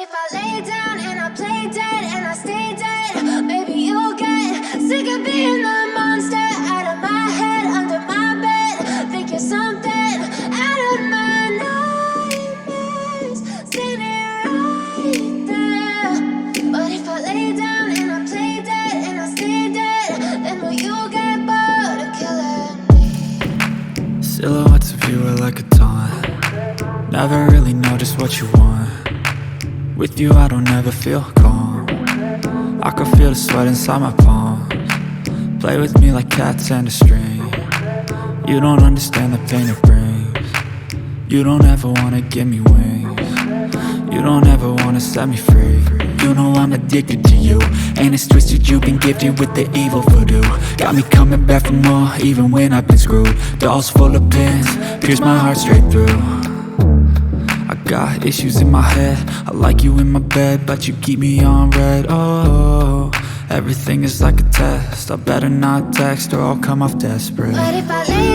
if I lay down and I play dead and I stay dead, maybe you'll get sick of being the monster out of my head, under my bed. Think you're something out of my nightmares, standing right there. But if I lay down and I play dead and I stay dead, then will you get bored of killing me? Silhouettes of you are like a taunt. Never really know just what you want. With you I don't ever feel calm. I can feel the sweat inside my palms. Play with me like cats and a string. You don't understand the pain it brings. You don't ever wanna give me wings. You don't ever wanna set me free. You know I'm addicted to you, and it's twisted, you've been gifted with the evil voodoo. Got me coming back for more, even when I've been screwed. Dolls full of pins, pierce my heart straight through. I got issues in my head, I like you in my bed, but you keep me on red. Everything is like a test, I better not text or I'll come off desperate. But if I lay